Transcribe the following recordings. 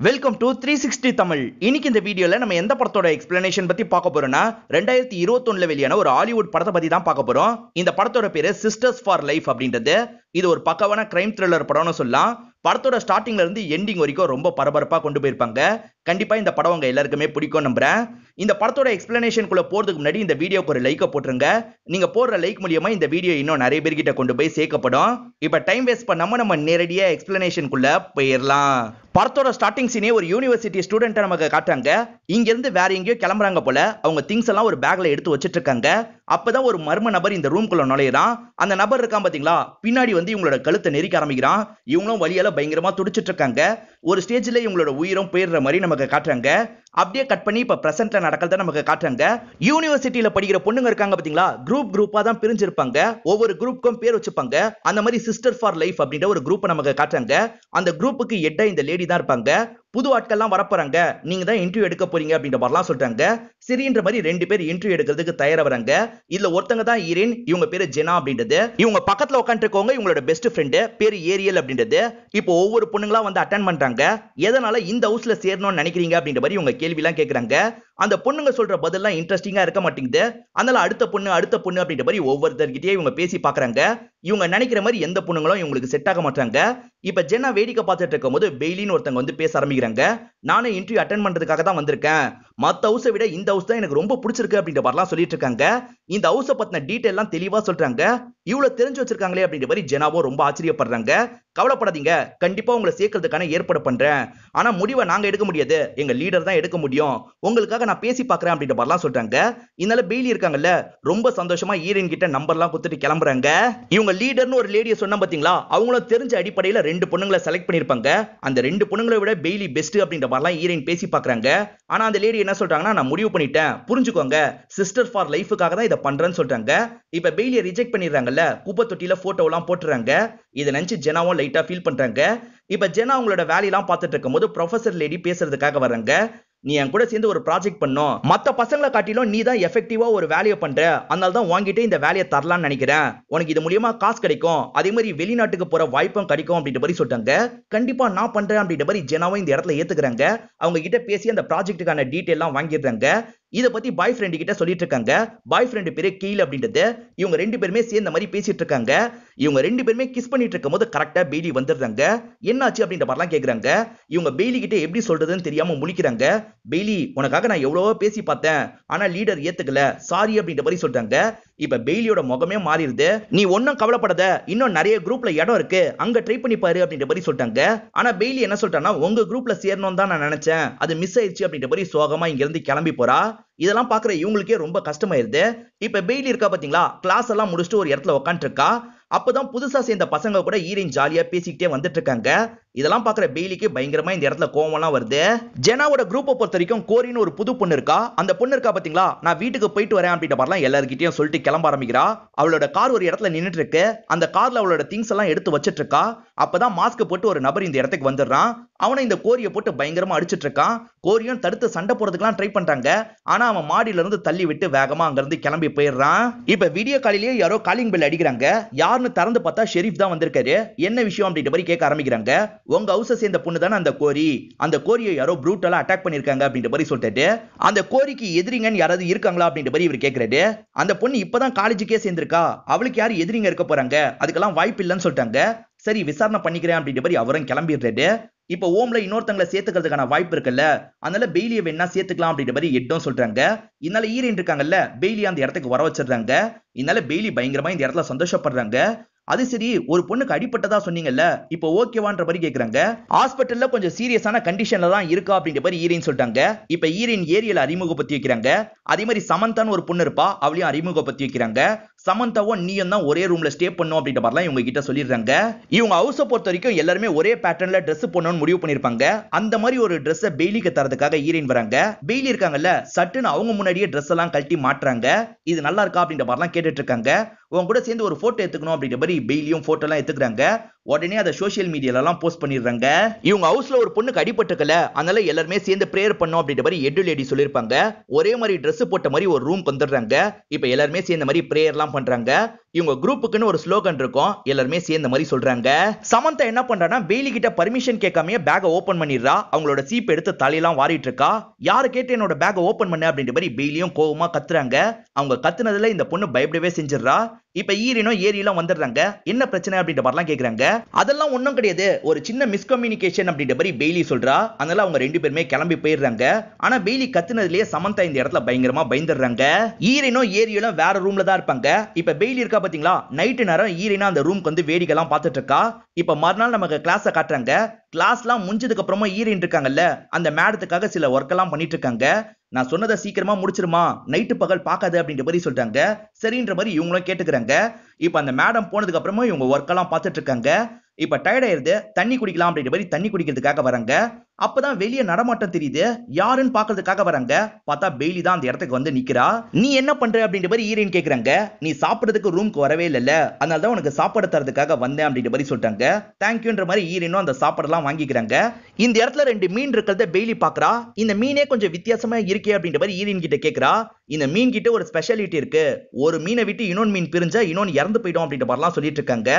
Welcome to 360 Tamil. இன்னைக்கு இந்த வீடியோல நம்ம எந்த படத்தோட எக்ஸ்பிளனேஷன் பத்தி பார்க்க போறோம்னா 2021ல வெளியான ஒரு ஹாலிவுட் படத்தை பத்தி தான் பார்க்க போறோம். இந்த படத்தோட பேரு சிஸ்டர்ஸ் ஃபார் லைஃப் அப்படின்றது. இது ஒரு பக்கவான கிரைம் த்ரில்லர் படம்னு சொல்லலாம். படத்தோட ஸ்டார்டிங்ல இருந்து எண்டிங் வரைக்கும் ரொம்ப பரபரப்பா கொண்டு போயிருப்பாங்க. கண்டிப்பா இந்த படம் உங்க எல்லாருக்குமே பிடிக்கும் நம்புறேன். இந்த படத்தோட எக்ஸ்பிளனேஷனுக்குள்ள போறதுக்கு முன்னாடி இந்த வீடியோக்கு ஒரு லைக்கை போட்டுருங்க. நீங்க போடுற லைக் மூலியமா இந்த வீடியோ இன்னும் நிறைய பேர்கிட்ட கொண்டு போய் சேர்க்கப்படும். இப்ப டைம் வேஸ்ட் பண்ணாம நம்ம நேரடியா எக்ஸ்பிளனேஷனுக்குள்ள போயிடலாம். படத்தோட ஸ்டார்டிங் சீனே ஒரு யூனிவர்சிட்டி ஸ்டூடெண்ட் நமக்கு காட்டுறாங்க. இங்க இருந்து வேற எங்கேயோ கிளம்புறாங்க போல. அவங்க திங்ஸ் எல்லாம் ஒரு பேக்ல எடுத்து வச்சிட்டு இருக்காங்க. அப்பதான் ஒரு மர்ம நபர் இந்த ரூம்குள்ள நுழையிறான். அந்த நபர் இருக்கான் பாத்தீங்களா, பின்னாடி வந்து இவங்களோட கழுத்தை நெரிக்க ஆரம்பிக்கிறான். இவங்களும் வலியால பயங்கரமா துடிச்சிட்டு இருக்காங்க. ஒரு ஸ்டேஜ்ல இவங்களோட உயிரும் போயிடுற மாதிரி நமக்கு காட்டுறாங்க. அப்படியே கட் பண்ணி இப்ப பிரசன்ட்ல நடக்கிறத நமக்கு காட்டுறாங்க. யூனிவர்சிட்டியில படிக்கிற பொண்ணுங்க இருக்காங்க பாத்தீங்களா, குரூப்பா தான் பிரிஞ்சிருப்பாங்க. ஒவ்வொரு குரூப்புக்கும் பேர் வச்சுப்பாங்க. அந்த மாதிரி சிஸ்டர் ஃபார் லைஃப் அப்படின்ற ஒரு குரூப் நமக்கு காட்டுறாங்க. அந்த குரூப்புக்கு ஹெட்டா இந்த லேடி தான் இருப்பாங்க. புது ஆட்கள்லாம் வரப்போறாங்க, நீங்க தான் இன்டர்வியூ எடுக்க போறீங்க அப்படின்ற மாதிரிலாம் சொல்றாங்க. சரின்ற மாதிரி ரெண்டு பேர் இன்டர்வியூ எடுக்கிறதுக்கு தயாரா வராங்க. இதுல ஒருத்தங்க தான் ஈரின், இவங்க பேரு ஜெனா அப்படின்றது. இவங்க பக்கத்துல உட்காந்துருக்கவங்க இவங்களோட பெஸ்ட் ஃப்ரெண்டு, பேரு ஏரியல் அப்படின்றது. இப்போ ஒவ்வொரு பொண்ணுங்களா வந்து அட்டென்ட் பண்றாங்க. எதனால இந்த ஹவுஸ்ல சேரணும்னு நினைக்கிறீங்க அப்படின்ற மாதிரி இவங்க கேள்வி எல்லாம் கேக்குறாங்க. அந்த பொண்ணுங்க சொல்ற பதிலாம் இன்ட்ரெஸ்டிங்கா இருக்க மாட்டேங்குது. அதனால அடுத்த பொண்ணு அப்படின்ற மாதிரி ஒவ்வொருத்தர்கிட்டயே இவங்க பேசி பாக்குறாங்க. இவங்க நினைக்கிற மாதிரி எந்த பொண்ணுங்களும் இவங்களுக்கு செட் ஆக மாட்டாங்க. இப்ப ஜென்னா வேடிக்கை பார்த்துட்டு இருக்கும் போது பெய்லின்னு ஒருத்தங்க வந்து பேச ஆரம்பிக்கிறாங்க. நானும் இன்டர்வியூ அட்டென்ட் பண்றதுக்காக தான் வந்திருக்கேன். மத்த ஹவுஸை விட இந்த ஹவுஸ் தான் எனக்கு ரொம்ப பிடிச்சிருக்கு அப்படின்ற மாதிரிலாம் சொல்லிட்டு இருக்காங்க. இந்த ஹவுஸை பத்தின டீடைல் எல்லாம் தெளிவா சொல்றாங்க. இவ்வளவு தெரிஞ்சு வச்சிருக்காங்களே அப்படின்ற மாதிரி ஜெனாவும் ரொம்ப ஆச்சரியப்படுறாங்க. கவலைப்படாதீங்க, கண்டிப்பா உங்களை சேர்க்கறதுக்கான ஏற்பாடு பண்றேன். ஆனா முடிவை நாங்க எடுக்க முடியாது, எங்க லீடர் தான் எடுக்க முடியும். உங்களுக்காக நான் பேசி பார்க்கறேன் அப்படின்ற மாதிரிலாம் சொல்றாங்க. இதனால பெய்லி இருக்காங்கல்ல, ரொம்ப சந்தோஷமா ஈரன் கிட்ட நம்பர்லாம் கொடுத்துட்டு கிளம்புறாங்க. இவங்க லீடர்னு ஒரு லேடியை சொன்ன பாத்தீங்களா, அவங்களும் தெரிஞ்ச அடிப்படையில ரெண்டு பொண்ணுங்களை செலக்ட் பண்ணிருப்பாங்க. அந்த ரெண்டு பொண்ணுங்களை விட பெய்லி பெஸ்ட் அப்படின்ற மாதிரிலாம் ஈரன் பேசி பார்க்கறாங்க. ஆனா அந்த லேடி என்ன சொல்றாங்கன்னா, நான் முடிவு பண்ணிட்டேன், புரிஞ்சுக்கோங்க, சிஸ்டர் ஃபார் லைஃபுக்காக தான் இதை பண்றேன்னு சொல்றாங்க. இப்ப பெய்லியை ரிஜெக்ட் பண்ணிடுறாங்கல்ல, குப்பை தொட்டியில போட்டோ எல்லாம் போட்டுறாங்க. இதை நினைச்சு ஜெனாவும் லைட்டா ஃபீல் பண்றாங்க. இப்ப ஜெனா அவங்களோட வேலையெல்லாம் பார்த்துட்டு இருக்கும்போது ப்ரொஃபசர் லேடி பேசுறதுக்காக வர்றாங்க. நீ என் கூட சேர்ந்து ஒரு ப்ராஜெக்ட் பண்ணும், மத்த பசங்களை காட்டிலும் நீ தான் எஃபெக்டிவா ஒரு வேலையை பண்ற, அதனால தான் வாங்கிட்டு இந்த வேலையை தரலாம்னு நினைக்கிறேன். உனக்கு இது மூலியமா காசு கிடைக்கும், அதே மாதிரி வெளிநாட்டுக்கு போற வாய்ப்பும் கிடைக்கும் அப்படின்ற மாதிரி சொல்றாங்க. கண்டிப்பா நான் பண்றேன் அப்படின்ற மாதிரி ஜெனாவும் இந்த இடத்துல ஏத்துக்கிறாங்க. அவங்க கிட்ட பேசி அந்த ப்ராஜெக்ட்டுக்கான டீடைல் எல்லாம் வாங்கிடுறாங்க. இதை பத்தி பாய் ஃப்ரெண்டு கிட்ட சொல்லிட்டு இருக்காங்க. பாய் ஃப்ரெண்டு பேரு கீல் அப்படின்றது. இவங்க ரெண்டு பேருமே சேர்ந்த மாதிரி பேசிட்டு இருக்காங்க. இவங்க ரெண்டு பேருமே கிஸ் பண்ணிட்டு இருக்கும் போது கரெக்டா பெய்லி வந்துடுறாங்க. என்னாச்சு அப்படின்ற மாதிரிலாம் கேக்குறாங்க. இவங்க பெய்லி கிட்ட எப்படி சொல்றதுன்னு தெரியாம முழிக்கிறாங்க. பெய்லி, உனக்காக நான் எவ்வளவோ பேசி பார்த்தேன், ஆனா லீடர் ஏத்துக்கல, சாரி அப்படின்ற மாதிரி சொல்றாங்க. இப்ப பெய்லியோட முகமே மாறிடுது. நீ ஒன்னும் கவலைப்படாத, இன்னும் நிறைய குரூப்ல இடம் இருக்கு, அங்க ட்ரை பண்ணி பாரு அப்படின்ற மாதிரி சொல்றாங்க. ஆனா பெய்லி என்ன சொல்றான்னா, உங்க குரூப்ல சேரணும் தான் நான் நினைச்சேன், அது மிஸ் ஆயிடுச்சு அப்படின்ற மாதிரி சோகமா இங்க இருந்து கிளம்பி போறா. இதெல்லாம் பாக்குற இவங்களுக்கே ரொம்ப கஷ்டமாயிருது. இப்ப பெய்லி இருக்கா பாத்தீங்களா, கிளாஸ் எல்லாம் முடிச்சுட்டு ஒரு இடத்துல உட்காந்துட்டு இருக்கா. அப்பதான் புதுசா சேர்ந்த பசங்க கூட ஈரின் ஜாலியா பேசிக்கிட்டே வந்துட்டு இருக்காங்க. இதெல்லாம் பாக்குற பெய்லிக்கு பயங்கரமா இந்த இடத்துல கோவம்லாம் வருது. ஜெனாவோட குரூப்பை பொறுத்த வரைக்கும் கோரின்னு ஒரு புது பொண்ணு இருக்கா. அந்த பொண்ணு இருக்கா பாத்தீங்களா, நான் வீட்டுக்கு போயிட்டு வரேன் அப்படின்ற மாதிரிலாம் எல்லார்கிட்டயும் சொல்லிட்டு கிளம்ப ஆரம்பிக்கிறா. அவளோட கார் ஒரு இடத்துல நின்னுட்டு இருக்கு. அந்த கார்ல அவளோட திங்ஸ் எல்லாம் எடுத்து வச்சிட்டு இருக்கா. அப்பதான் மாஸ்க் போட்டு ஒரு நபர் இந்த இடத்துக்கு வந்துடுறான். அவனை இந்த கோரியை போட்டு பயங்கரமா அடிச்சிட்டு இருக்கான். கோரியும் தடுத்து சண்டை போறதுக்கெல்லாம் ட்ரை பண்றாங்க. ஆனா அவன் மாடியில இருந்து தள்ளி விட்டு வேகமா அங்க இருந்து கிளம்பி போயிடுறான். இப்ப வீடியோ காலிலேயே யாரோ காலிங் பெல் அடிக்கிறாங்க. யாருன்னு திறந்து பார்த்தா ஷெரீப் தான் வந்திருக்காரு. என்ன விஷயம் அப்படின்ற மாதிரி கேட்க ஆரம்பிக்கிறாங்க. உங்க ஹவுஸை சேர்ந்த பொண்ணு தானே அந்த கோரி, அந்த கோரியை யாரோ ப்ரூட்டலா அட்டாக் பண்ணிருக்காங்க அப்படின்ற மாதிரி சொல்லிட்டு, அந்த கோரிக்கு எதிரிங்கன்னு யாராவது இருக்காங்களா அப்படின்ற மாதிரி இவர் கேட்கிறாரு. அந்த பொண்ணு இப்பதான் காலேஜுக்கே சேர்ந்திருக்கா, அவளுக்கு யாரு எதிரிங்க இருக்க போறாங்க, அதுக்கெல்லாம் வாய்ப்பு இல்லைன்னு சொல்லிட்டாங்க. சரி, விசாரணை பண்ணிக்கிறேன் அப்படின்ற மாதிரி அவரும் கிளம்பிடுறாரு. இப்ப ஓம்ல இன்னொருத்தங்களை சேர்த்துக்கிறதுக்கான வாய்ப்பு இருக்குல்ல, அதனால பெய்லியை வேணா சேர்த்துக்கலாம் அப்படின்ற மாதிரி எட்டும் சொல்றாங்க. இதனால ஈரன் இருக்காங்கல்ல, பெய்லி அந்த இடத்துக்கு வர வச்சிடுறாங்க. இதனால பெய்லி பயங்கரமா இந்த இடத்துல சந்தோஷப்படுறாங்க. அது சரி, ஒரு பொண்ணுக்கு அடிப்பட்டதா சொன்னீங்கல்ல, இப்போ ஓகேவான்ற மாதிரி கேக்குறாங்க. ஹாஸ்பிட்டல்ல கொஞ்சம் சீரியஸான கண்டிஷன்ல தான் இருக்கா அப்படின்ற மாதிரி ஈரன் சொல்லிட்டாங்க. இப்ப ஈரன் ஏரியல அறிமுகப்படுத்தி வைக்கிறாங்க. அதே மாதிரி சமந்தான்னு ஒரு பொண்ணு இருப்பா, அவளையும் அறிமுகப்படுத்தி வைக்கிறாங்க. சமந்தாவும் நீயும் தான் ஒரே ரூம்ல ஸ்டே பண்ணும் அப்படின்ற மாதிரிலாம் இவங்க கிட்ட சொல்லிடுறாங்க. இவங்க ஹவுஸை பொறுத்த வரைக்கும் எல்லாருமே ஒரே பேட்டர்ன்ல ட்ரெஸ் பண்ணணும்னு முடிவு பண்ணிருப்பாங்க. அந்த மாதிரி ஒரு ட்ரெஸ்ஸை பெய்லிக்கு தரதுக்காக ஈரன் வராங்க. பெய்லி இருக்காங்கல்ல, சட்டுன்னு அவங்க முன்னாடியே ட்ரெஸ் எல்லாம் கழட்டி மாட்டுறாங்க. இது நல்லா இருக்கா அப்படின்ற மாதிரிலாம் கேட்டுட்டு இருக்காங்க. உங்க கூட சேர்ந்து ஒரு போட்டோ எடுத்துக்கணும் அப்படின்ற மாதிரி பெய்லியும் போட்டோ எல்லாம் எடுத்துக்கிறாங்க. உடனே அதை சோசியல் மீடியால எல்லாம் போஸ்ட் பண்ணிடுறாங்க. இவங்க ஹவுஸ்ல ஒரு பொண்ணுக்கு அடிபட்டுக்கல, அதனால எல்லாருமே சேர்ந்து பிரேயர் பண்ணோம் அப்படின்ற மாதிரி எட்டு லேடி சொல்லிருப்பாங்க. ஒரே மாதிரி ட்ரெஸ் போட்ட மாதிரி ஒரு ரூம் வந்துடுறாங்க. இப்ப எல்லாருமே சேர்ந்த மாதிரி பிரேயர் எல்லாம் பண்றாங்க. இவங்க குரூப்புக்குன்னு ஒரு ஸ்லோகன் இருக்கும், எல்லாருமே சேர்ந்த மாதிரி சொல்றாங்க. சமந்தா என்ன பண்றானா பெய்லி கிட்ட பர்மிஷன் கேட்காம பேக்கை ஓபன் பண்ணிடுறா. அவங்களோட சீப் எடுத்து தலையெல்லாம் வாரிட்டு இருக்கா. யாரு கேட்டு என்னோட பேக்கை ஓபன் பண்ண அப்படின்ற மாதிரி பெய்லியும் கோவமா கத்துறாங்க. அவங்க கத்துனதுல இந்த பொண்ணு பயப்படவே செஞ்சிடறா. இப்ப ஈரினும் ஏரியெல்லாம் வந்துடுறாங்க. என்ன பிரச்சனை அப்படின்ற மாதிரிலாம் கேக்குறாங்க. அதெல்லாம் ஒண்ணும் கிடையாது, ஒரு சின்ன மிஸ்கம்யூனிகேஷன் அப்படின்ற மாதிரி பெய்லி சொல்றா. அதனால அவங்க ரெண்டு பேருமே கிளம்பி போயிடுறாங்க. ஆனா பெய்லி கத்துனதுலயே சமந்தா இந்த இடத்துல பயங்கரமா பயந்துடுறாங்க. ஈரினும் ஏரியலும் வேற ரூம்ல தான் இருப்பாங்க. இப்ப பெய்லி இருக்கா பாத்தீங்களா, நைட்டு நேரம் ஈரினா அந்த ரூம்க்கு வந்து வேடிக்கைலாம் பார்த்துட்டு இருக்கா. இப்ப மறுநாள் நமக்கு கிளாஸ காட்டுறாங்க. கிளாஸ்லாம் முடிஞ்சதுக்கு அப்புறமா ஈரின் இருக்காங்கல்ல, அந்த மேடத்துக்காக சில ஒர்க் எல்லாம் பண்ணிட்டு இருக்காங்க. நான் சொன்னதை சீக்கிரமா முடிச்சிருமா, நைட்டு பகல் பார்க்காது அப்படின்ற மாதிரி சொல்றாங்க. சரின்ற மாதிரி இவங்களும் கேட்டுக்கிறாங்க. இப்ப அந்த மேடம் போனதுக்கு அப்புறமா இவங்க ஒர்க் எல்லாம் பார்த்துட்டு இருக்காங்க. இப்ப டயர்ட் ஆயிருது, தண்ணி குடிக்கலாம் அப்படின்ற மாதிரி தண்ணி குடிக்கிறதுக்காக வராங்க. அப்பதான் வெளியே நடமாட்டம் தெரியுது. யாருன்னு பாக்குறதுக்காக வராங்க. பார்த்தா பெய்லி தான் அந்த இடத்துக்கு வந்து நிக்கிறா. நீ என்ன பண்ற அப்படின்ற மாதிரி ஈரின் கேக்குறாங்க. நீ சாப்பிடுறதுக்கு ரூம்க்கு வரவே இல்லைல்ல, அதனால தான் உனக்கு சாப்பாடு தரதுக்காக வந்தேன் அப்படின்ற மாதிரி சொல்றாங்க. தேங்க்யூன்ற மாதிரி ஈரினும் அந்த சாப்பாடெல்லாம் வாங்கிக்கிறாங்க. இந்த இடத்துல ரெண்டு மீன் இருக்கிறத பெய்லி பாக்குறா. இந்த மீனே கொஞ்சம் வித்தியாசமா இருக்கே அப்படின்ற மாதிரி ஈரின் கிட்ட கேக்குறா. இந்த மீன் கிட்ட ஒரு ஸ்பெஷாலிட்டி இருக்கு, ஒரு மீனை விட்டு இன்னொரு மீன் பிரிஞ்சா இன்னொன்னு இறந்து போயிடும் அப்படின்ற மாதிரிலாம் சொல்லிட்டு இருக்காங்க.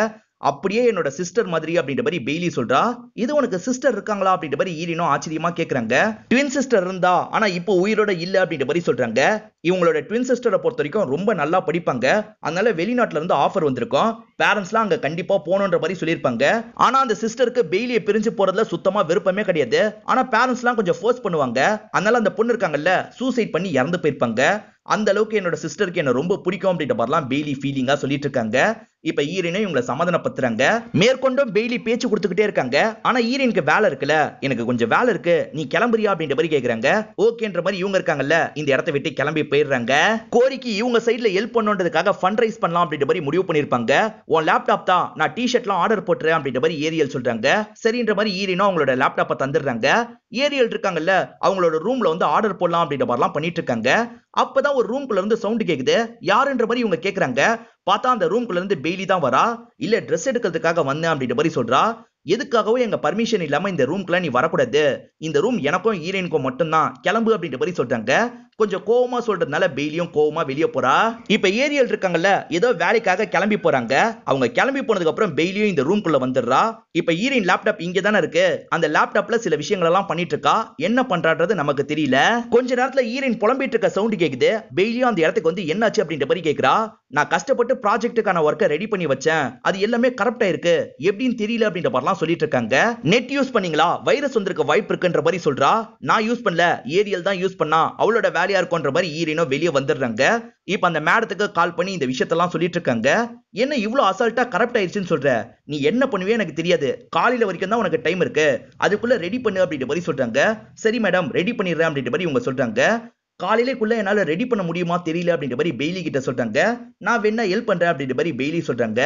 அப்படியே என்னோட சிஸ்டர் மாதிரி அப்படின்ற மாதிரி பெய்லி சொல்றா. இது உனக்கு சிஸ்டர் இருக்காங்களா அப்படின்ற மாதிரி ஈரினும் ஆச்சரியமா கேக்குறாங்க. ட்வின் சிஸ்டர் இருந்தா, ஆனா இப்போ உயிரோட இல்ல அப்படின்ற மாதிரி சொல்றாங்க. இவங்களோட ட்வின் சிஸ்டரை பொறுத்த வரைக்கும் ரொம்ப நல்லா படிப்பாங்க. அதனால வெளிநாட்டுல இருந்து ஆஃபர் வந்திருக்கும், பேரண்ட்ஸ்லாம் அங்க கண்டிப்பா போகணுன்ற மாதிரி சொல்லியிருப்பாங்க. ஆனா அந்த சிஸ்டருக்கு பெய்லியை பிரிஞ்சு போறதுல சுத்தமா விருப்பமே கிடையாது. ஆனா பேரண்ட்ஸ்லாம் கொஞ்சம் ஃபோர்ஸ் பண்ணுவாங்க. அதனால அந்த பொண்ணு இருக்காங்கல்ல, சூசைட் பண்ணி இறந்து போயிருப்பாங்க. அந்த அளவுக்கு என்னோட சிஸ்டருக்கு என்ன ரொம்ப பிடிக்கும் அப்படின்ற மாதிரிலாம் பெய்லி ஃபீலிங்கா சொல்லிட்டு இருக்காங்க. இப்ப ஈரினை இவங்களை சமாதானப்படுத்துறாங்க. மேற்கொண்டும் பெய்லி பேச்சு கொடுத்துக்கிட்டே இருக்காங்க. ஆனா ஈரினுக்கு வேலை இருக்குல்ல, எனக்கு கொஞ்சம் வேலை இருக்கு, நீ கிளம்புறியா அப்படின்ற மாதிரி கேக்குறாங்க. ஓகேன்ற மாதிரி இவங்க இருக்காங்கல்ல, இந்த இடத்தை விட்டு கிளம்பி போயிடுறாங்க. கோரிக்கை இவங்க சைடுல ஹெல்ப் பண்ணுன்றதுக்காக ஃபண்ட் ரைஸ் பண்ணலாம் அப்படின்ற மாதிரி முடிவு பண்ணிருப்பாங்க. உன் லேப்டாப் தான், நான் டி-ஷர்ட்லாம் ஆர்டர் போட்டுறேன் அப்படின்ற மாதிரி ஏரியல் சொல்றாங்க. சரின்ற மாதிரி ஈரினும் அவங்களோட லேப்டாப்பை தந்துடுறாங்க. ஏரியல் இருக்காங்கல்ல, அவங்களோட ரூம்ல வந்து ஆர்டர் போடலாம் அப்படின்ற மாதிரிலாம் பண்ணிட்டு இருக்காங்க. அப்பதான் ஒரு ரூம்குள்ள இருந்து சவுண்ட் கேக்குது. யாருன்ற மாதிரி இவங்க கேக்குறாங்க. பார்த்தா அந்த ரூம்குள்ள இருந்து பெய்லி தான் வரா. இல்ல ட்ரெஸ் எடுக்கிறதுக்காக வந்தேன் அப்படின்ற மாதிரி சொல்றா. எதுக்காகவும் எங்க பர்மிஷன் இல்லாம இந்த ரூம்க்குள்ள நீ வரக்கூடாது, இந்த ரூம் எனக்கும் ஈரனுக்கும் மட்டும்தான், கிளம்பு அப்படின்ற மாதிரி சொல்றாங்க. கொஞ்சம் கோவமா சொல்றதுனால பெய்லியும் கோவமா வெளியே போறா. இப்ப ஏரியல் இருக்காங்கல்ல, ஏதோ வேலைக்காக கிளம்பி போறாங்க. அவங்க கிளம்பி போனதுக்கு அப்புறம் பெய்லியும் இந்த ரூம்குள்ள வந்துடுறா. இப்ப ஈரின் லேப்டாப் இங்க தானே இருக்கு, அந்த லேப்டாப்ல சில விஷயங்கள் எல்லாம் பண்ணிட்டு இருக்கா. என்ன பண்றான்றது நமக்கு தெரியல. கொஞ்ச நேரத்துல ஈரின் புலம்பிட்டு இருக்க சவுண்ட் கேக்குது. பெய்லியும் அந்த இடத்துக்கு வந்து என்னாச்சு அப்படின்ற மாதிரி கேக்குறா. நான் கஷ்டப்பட்டு ப்ராஜெக்ட்டுக்கான ஒர்க்கை ரெடி பண்ணி வச்சேன், அது எல்லாமே கரெக்டா இருக்கு, எப்படின்னு தெரியல அப்படின்ற மாதிரிலாம் சொல்லிட்டு இருக்காங்க. நெட் யூஸ் பண்ணீங்களா, வைரஸ் வந்திருக்க வாய்ப்பு இருக்குன்ற மாதிரி சொல்றா. நான் யூஸ் பண்ணல, ஏரியல் தான் யூஸ் பண்ணா, அவளோட வேலையா இருக்கும்ன்ற மாதிரி ஈரினோ வெளியே வந்துடுறாங்க. இப்ப அந்த மேடத்துக்கு கால் பண்ணி இந்த விஷயத்தெல்லாம் சொல்லிட்டு இருக்காங்க. என்ன இவ்வளவு அசால்ட்டா கரெக்ட் ஆயிடுச்சுன்னு சொல்ற, நீ என்ன பண்ணுவே எனக்கு தெரியாது, காலையில வரைக்கும் தான் உனக்கு டைம் இருக்கு, அதுக்குள்ள ரெடி பண்ணு அப்படின்ற மாதிரி சொல்றாங்க. சரி மேடம், ரெடி பண்ணிடுறேன் அப்படின்ற மாதிரி இவங்க சொல்றாங்க. காலையிலேக்குள்ள என்னால ரெடி பண்ண முடியுமா தெரியல அப்படின்ற மாதிரி பெய்லி கிட்ட சொல்றாங்க. நான் வேணா ஹெல்ப் பண்றேன் அப்படின்ற மாதிரி பெய்லி சொல்றாங்க.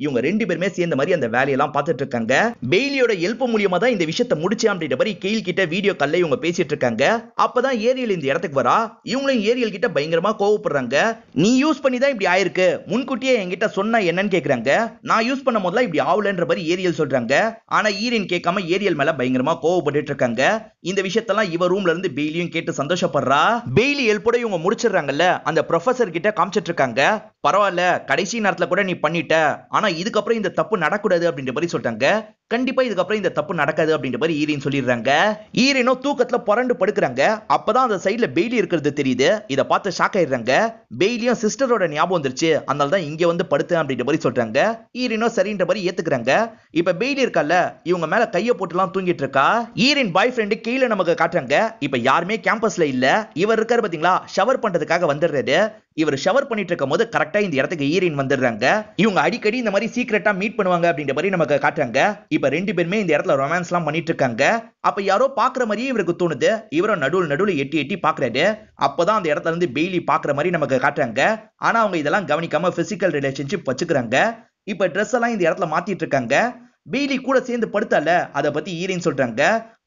இவங்க ரெண்டு பேருமே சேர்ந்த மாதிரி அந்த வேலையெல்லாம் பார்த்துட்டு இருக்காங்க. பெய்லியோட ஹெல்ப் மூலியமா தான் இந்த விஷயத்தை முடிச்சேன் அப்படின்ற மாதிரி கெயில் கிட்ட வீடியோ கால்ல இவங்க பேசிட்டு இருக்காங்க. அப்பதான் ஏரியல் இந்த இடத்துக்கு வரா. இவங்களும் ஏரியல் கிட்ட பயங்கரமா கோவப்படுறாங்க. நீ யூஸ் பண்ணி தான் இப்படி ஆயிருக்கு, முன்கூட்டியே என்கிட்ட சொன்னா என்னன்னு கேக்குறாங்க. நான் யூஸ் பண்ண முதல்ல இப்படி ஆவலன்ற மாதிரி ஏரியல் சொல்றாங்க. ஆனா ஈரின் கேட்காம ஏரியல் மேல பயங்கரமா கோவப்பட்டு இருக்காங்க. இந்த விஷயத்தெல்லாம் இவ ரூம்ல இருந்து பெய்லியும் கேட்டு சந்தோஷப்படுறா. பெய்லி ஹெல்ப்போட இவங்க முடிச்சிடுறாங்கல்ல, அந்த ப்ரொஃபசர் கிட்ட காமிச்சிட்டு இருக்காங்க. பரவாயில்ல, கடைசி நேரத்துல கூட நீ பண்ணிட்ட, ஆனா இதுக்கப்புறம் இந்த தப்பு நடக்கூடாது அப்படின்ற மாதிரி சொல்றாங்க. கண்டிப்பா இதுக்கப்புறம் இந்த தப்பு நடக்காது அப்படின்ற மாதிரி ஈரின் சொல்லிடுறாங்க. ஈரினோ தூக்கத்துல புரண்டு படுக்கிறாங்க. அப்பதான் அந்த சைடுல பெய்லி இருக்கிறது தெரியுது. இதை பார்த்து ஷாக் ஆயிடுறாங்க. பெய்லியும் சிஸ்டரோட ஞாபகம் வந்துருச்சு, அதனால தான் இங்க வந்து படுத்தேன் அப்படின்ற மாதிரி சொல்றாங்க. ஈரினோ சரின்ற மாதிரி ஏத்துக்கிறாங்க. இப்ப பெய்லி இருக்கல்ல, இவங்க மேல கைய போட்டுலாம் தூங்கிட்டு இருக்கா. ஈரின் பாய் ஃப்ரெண்டு கீழே நமக்கு காட்டுறாங்க. இப்ப யாருமே கேம்பஸ்ல இல்ல. இவர் இருக்காரு பாத்தீங்களா, ஷவர் பண்றதுக்காக வந்துடுறாரு. இவர் ஷவர் பண்ணிட்டு இருக்கும் போது கரெக்டா இந்த இடத்துக்கு ஈரின் வந்துடுறாங்க. இவங்க அடிக்கடி இந்த மாதிரி சீக்கிரட்டா மீட் பண்ணுவாங்க அப்படின்ற மாதிரி நமக்கு காட்டுறாங்க. இப்ப ரெண்டு பேருமே இந்த இடத்துல ரொமான்ஸ் எல்லாம் பண்ணிட்டு இருக்காங்க. அப்ப யாரோ பாக்குற மாதிரியே இவருக்கு தோணுது. இவரும் நடுவுல எட்டி எட்டி பாக்குறாரு. அப்பதான் அந்த இடத்துல இருந்து பெய்லி பாக்குற மாதிரி நமக்கு காட்டுறாங்க. ஆனா அவங்க இதெல்லாம் கவனிக்காம பிசிக்கல் ரிலேஷன்ஷிப் வச்சுக்கிறாங்க. இப்ப ட்ரெஸ் எல்லாம் இந்த இடத்துல மாத்திட்டு இருக்காங்க. பெய்லி கூட சேர்ந்து படுத்தால, அதை பத்தி ஈரின் சொல்றாங்க.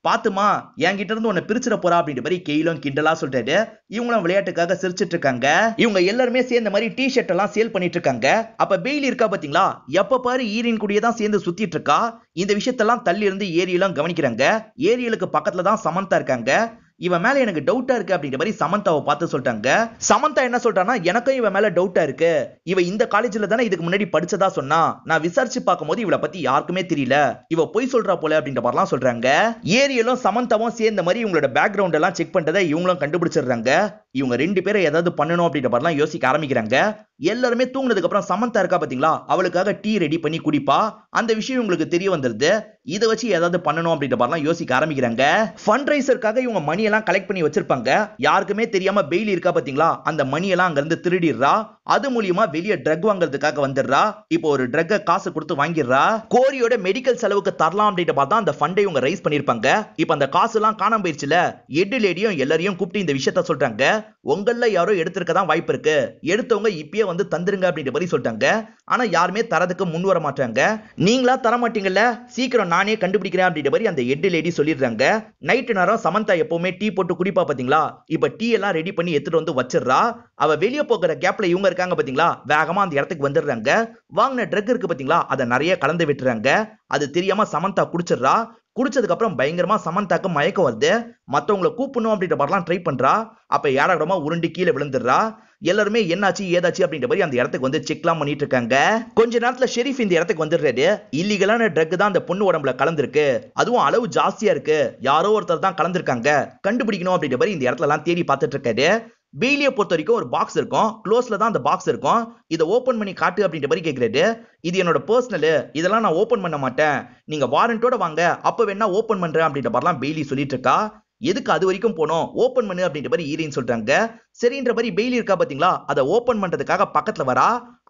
பாத்துமா, என்கிட்ட இருந்து உன்னை பிரிச்சிட போறா அப்படின்ற மாதிரி கெயிலும் கிண்டலா சொல்றாரு. இவங்களும் விளையாட்டுக்காக சிரிச்சிட்டு இருக்காங்க. இவங்க எல்லாருமே சேர்ந்த மாதிரி டி-ஷர்ட் எல்லாம் சேல் பண்ணிட்டு இருக்காங்க. அப்ப பெய்லி இருக்கா பாத்தீங்களா, எப்ப பாரு ஈரின் கூடயே தான் சேர்ந்து சுத்திட்டு இருக்கா. இந்த விஷயத்தெல்லாம் தள்ளி இருந்து ஏரியலும் கவனிக்கிறாங்க. ஏரியலுக்கு பக்கத்துல தான் சமந்தா இருக்காங்க. இவன் மேல எனக்கு டவுட்டா இருக்கு அப்படின்ற மாதிரி சமந்தாவை பார்த்து சொல்லிட்டாங்க. சமந்தா என்ன சொல்றான்னா, எனக்கும் இவன் மேல டவுட்டா இருக்கு. இவ இந்த காலேஜ்ல தானே இதுக்கு முன்னாடி படிச்சதா சொன்னா. நான் விசாரிச்சு பார்க்கும்போது இவளை பத்தி யாருக்குமே தெரியல. இவ பொய் சொல்றா போல அப்படின்ற மாதிரிலாம் சொல்றாங்க. ஏரியலும் சமந்தாவும் சேர்ந்த மாதிரி இவங்களோட பேக்ரவுண்ட் எல்லாம் செக் பண்றதை இவங்களும் கண்டுபிடிச்சிடுறாங்க. இவங்க ரெண்டு பேரும் ஏதாவது பண்ணணும் அப்படின்ற மாதிரிலாம் யோசிக்க ஆரம்பிக்கிறாங்க. எல்லாருமே தூங்குனதுக்கு அப்புறம் சமந்தா இருக்கா பாத்தீங்களா, அவளுக்காக டீ ரெடி பண்ணி குடிப்பா. அந்த விஷயம் உங்களுக்கு தெரிய வந்துருது. இதை வச்சு ஏதாவது பண்ணணும் அப்படின்ற மாதிரிலாம் யோசிக்க ஆரம்பிக்கிறாங்க. ஃபண்ட் ரைசருக்காக இவங்க மணி எல்லாம் கலெக்ட் பண்ணி வச்சிருப்பாங்க. யாருக்குமே தெரியாம பெய்லி இருக்கா பாத்தீங்களா, அந்த மணி எல்லாம் அங்க இருந்து திருடிடுறா. அது மூலியமா வெளியே ட்ரக் வாங்குறதுக்காக வந்துடுறா. இப்போ ஒரு ட்ரக்க காசு கொடுத்து வாங்கிடுறா. கோரியோட மெடிக்கல் செலவுக்கு தரலாம் அப்படின்ற பார்த்தா அந்த ஃபண்டை இவங்க ரைஸ் பண்ணிருப்பாங்க. இப்போ அந்த காசு எல்லாம் காணாம போயிடுச்சுல. எட்டு லேடியும் எல்லாரையும் கூப்பிட்டு இந்த விஷயத்த சொல்றாங்க. உங்கள யாரோ எடுத்திருக்க தான் வாய்ப்பு இருக்கு. எடுத்தவங்க இப்பயே வந்து தந்துருங்க அப்படின்ற மாதிரி சொல்லிட்டாங்க. ஆனா யாருமே தரதுக்கு முன் வர மாட்டாங்க. நீங்களா தர மாட்டீங்கல்ல, சீக்கிரம் நானே கண்டுபிடிக்கிறேன் அப்படின்ற மாதிரி அந்த எட்டு லேடி சொல்லிடுறாங்க. நைட்டு நேரம் சமந்தா எப்பவுமே டீ போட்டு குடிப்பா பாத்தீங்களா, இப்ப டீ எல்லாம் ரெடி பண்ணி எடுத்துட்டு வந்து வச்சிடுறா. அவ வெளியே போகிற கேப்ல இவங்க இருக்காங்க பாத்தீங்களா, வேகமா அந்த இடத்துக்கு வந்துடுறாங்க. வாங்கின ட்ரக் இருக்கு பாத்தீங்களா, அதை நிறைய கலந்து விட்டுறாங்க. அது தெரியாம சமந்தா குடிச்சிடுறா. குடிச்சதுக்கு அப்புறம் பயங்கரமா சமந்தாக்கு மயக்கம் வருது. மத்தவங்களை கூப்பிடணும் அப்படின்ற மாதிரிலாம் ட்ரை பண்றா. அப்ப யாராடமா உருண்டு கீழே விழுந்துடுறா. எல்லாருமே என்னாச்சு ஏதாச்சு அப்படின்ற மாதிரி அந்த இடத்துக்கு வந்து செக்லாம் பண்ணிட்டு இருக்காங்க. கொஞ்ச நேரத்துல ஷெரீஃப் இந்த இடத்துக்கு வந்துடுறாரு. இல்லீகலான ட்ரக் தான் அந்த பொண்ணு உடம்புல கலந்துருக்கு. அதுவும் அளவு ஜாஸ்தியா இருக்கு. யாரோ ஒருத்தர் தான் கலந்துருக்காங்க, கண்டுபிடிக்கணும் அப்படின்ற மாதிரி இந்த இடத்துல எல்லாம் தேடி பார்த்துட்டு இருக்காரு. பெய்லியை பொறுத்த வரைக்கும் ஒரு பாக்ஸ் இருக்கும். க்ளோஸ்ல தான் அந்த பாக்ஸ் இருக்கும். இதை ஓபன் பண்ணி காட்டு அப்படின்ற மாதிரி கேட்கிறாரு. இது என்னோட பர்சனல், இதெல்லாம் நான் ஓபன் பண்ண மாட்டேன். நீங்க வாரண்டோட வாங்க, அப்ப வேணா ஓபன் பண்றேன் அப்படின்ற மாதிரிலாம் பெய்லி சொல்லிட்டு இருக்கா. எதுக்கு அது வரைக்கும் போனோம், ஓபன் பண்ணு அப்படின்ற மாதிரி ஈரின்னு சொல்றாங்க. சரின்ற மாதிரி பெய்லி இருக்கா பாத்தீங்களா, அதை ஓபன் பண்றதுக்காக பக்கத்துல வரா.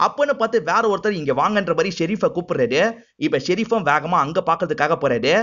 அப்பன்னு பார்த்து வேற ஒருத்தர் இங்க வாங்கன்ற மாதிரி ஷெரீஃபை கூப்பிடுறாரு. இப்ப ஷெரீஃபும் வேகமா அங்க பாக்குறதுக்காக போறாரு.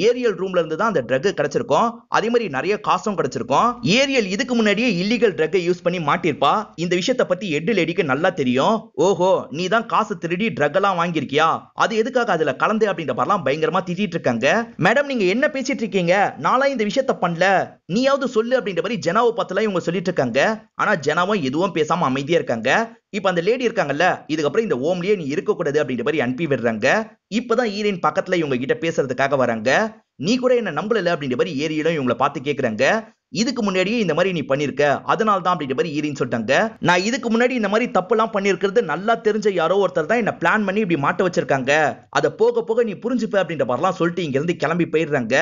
ஏரியல் ரூம்ல இருந்து தான் அந்த ட்ரக் கிடைச்சிருக்கும். அதே மாதிரி நிறைய காசும் கிடைச்சிருக்கும். ஏரியல் இதுக்கு முன்னாடியே இல்லீகல் ட்ரக் யூஸ் பண்ணி மாட்டிருப்பா. இந்த விஷயத்தை பத்தி எட்டு லேடிக்கு நல்லா தெரியும். ஓஹோ, நீ தான் காசு திருடி ட்ரக் எல்லாம் வாங்கியிருக்கியா, அது எதுக்காக அதுல கலந்து அப்படின்ற மாதிரிலாம் பயங்கரமா திட்டிட்டு இருக்காங்க. மேடம் நீங்க என்ன பேசிட்டு இருக்கீங்க, நானும் இந்த விஷயத்த பண்ணல, நீயாவது சொல்லு அப்படின்ற மாதிரி ஜெனாவை பார்த்துலாம் இவங்க சொல்லிட்டு இருக்காங்க. ஆனா ஜெனாவும் எதுவும் பேசாம அமைதியா இருக்காங்க. இப்ப அந்த லேடி இருக்காங்கல்ல, இதுக்கப்புறம் இந்த ஓம்லயே நீ இருக்க கூடாது அப்படின்ற மாதிரி அனுப்பி விடுறாங்க. இப்பதான் ஈரின் பக்கத்துல இவங்க கிட்ட பேசுறதுக்காக வராங்க. நீ கூட என்ன நம்பல அப்படின்ற மாதிரி ஏரியிலும் இவங்களை பார்த்து கேக்குறாங்க. இதுக்கு முன்னாடியே இந்த மாதிரி நீ பண்ணிருக்க, அதனால தான் அப்படின்ற மாதிரி ஈரின்னு சொல்லிட்டாங்க. நான் இதுக்கு முன்னாடி இந்த மாதிரி தப்பு எல்லாம் பண்ணிருக்கிறது நல்லா தெரிஞ்ச யாரோ ஒருத்தர் தான் என்ன பிளான் பண்ணி இப்படி மாட்ட வச்சிருக்காங்க. அதை போக போக நீ புரிஞ்சுப்ப அப்படின்ற மாதிரிலாம் சொல்லிட்டு இங்க இருந்து கிளம்பி போயிடுறாங்க.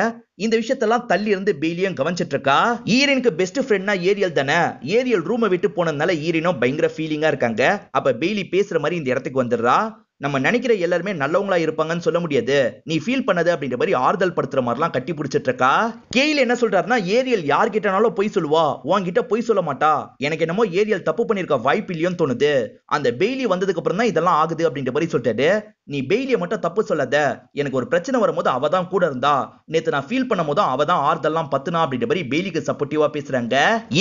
இந்த விஷயத்தெல்லாம் தள்ளி இருந்து பெய்லியும் கவனிச்சிட்டு இருக்கா. ஈரினுக்கு பெஸ்ட் ஃப்ரெண்ட்னா ஏரியல் தானே. ஏரியல் ரூமை விட்டு போனதுனால ஈரினும் பயங்கர ஃபீலிங்கா இருக்காங்க. அப்ப பெய்லி பேசுற மாதிரி இந்த இடத்துக்கு வந்துடுறா. நம்ம நினைக்கிற எல்லாருமே நல்லவங்களா இருப்பாங்கன்னு சொல்ல முடியாது, நீ ஃபீல் பண்ணது அப்படின்ற மாதிரி ஆறுதல் படுத்துற மாதிரிலாம் கட்டி பிடிச்சிட்டு இருக்கா. கேயில் என்ன சொல்றாருன்னா, ஏரியல் யார்கிட்டனாலும் பொய் சொல்லுவா, உன்கிட்ட பொய் சொல்ல மாட்டா. எனக்கு என்னமோ ஏரியல் தப்பு பண்ணிருக்க வாய்ப்பு இல்லையோன்னு தோணுது. அந்த பெய்லி வந்ததுக்கு அப்புறம் தான் இதெல்லாம் ஆகுது அப்படின்ற மாதிரி சொல்லிட்டாரு. நீ பெய்லியை மட்டும் தப்பு சொல்லாத, எனக்கு ஒரு பிரச்சனை வரும்போது அவ தான் கூட இருந்தா, நேத்து நான் ஃபீல் பண்ணும் போது அவ தான் ஆறுதல்லாம் பத்துனா அப்படின்ற மாதிரி பெய்லிக்கு சப்போர்ட்டிவா பேசுறாங்க.